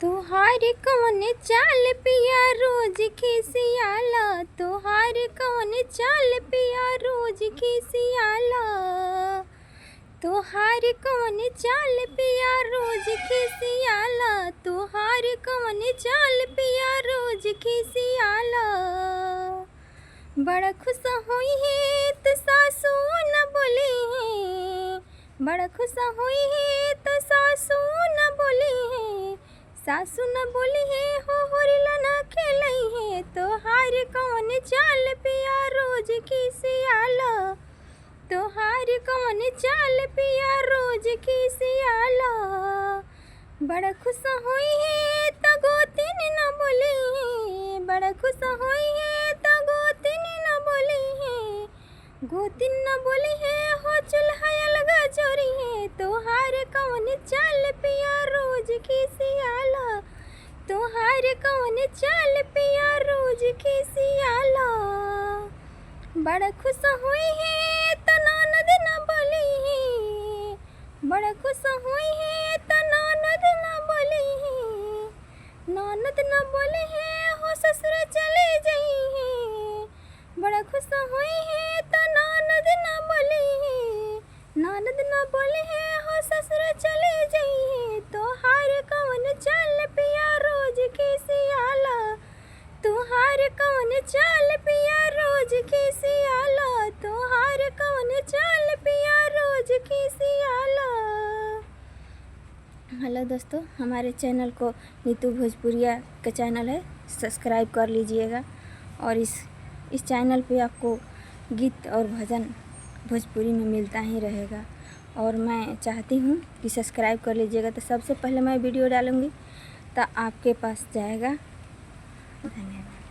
तोहार कौन चाल पिया रोज खिसियाला, तोहार कौन चाल पिया रोज खिसियाला, तोहार कौन चाल पिया रोज खिसियाला, तोहार कौन चाल पिया रोज खिसियाला। बड़ा खुश हुई है तो सासू न बोली है, बड़ा खुश हुई है तो सासू न बोली है, सासू न बोली है हो होरिला न खेलई है। तोहार कौन चाल पिया रोज खिसियाला, तोहार कौन चाल पिया रोज खिसियाला। बड़ा खुश हुई है तो गोतिन न बोली है, बड़ा खुश हुई है तो गोतिन न बोली है, गोतिन न बोली है हो चूल्हा अलगा चोरी है। तोहार कौन चाल पिया रोज खिसियाला, तोहार कौन चाल पिया रोज खिसियाला। बड़ा खुश हुई है तो ननद न बोली है, बड़ा खुश हुई है तो ननद न बोली है, ननद न बोली है हो ससुर चले गई है। बड़ा खुश हुई है तो ननद न बोली है, ननद न बोली है हो ससुर चले गई है। तोहार कौन चाल पिया रोज खिसियाला, तोहार कौन चाल पिया रोज खिसियाला, तोहार कौन चाल पिया रोज खिसियाला। हेलो दोस्तों, हमारे चैनल को नीतू भोजपुरिया का चैनल है, सब्सक्राइब कर लीजिएगा। और इस चैनल पे आपको गीत और भजन भोजपुरी में मिलता ही रहेगा। और मैं चाहती हूँ कि सब्सक्राइब कर लीजिएगा, तो सबसे पहले मैं वीडियो डालूँगी तो आपके पास जाएगा। धन्यवाद।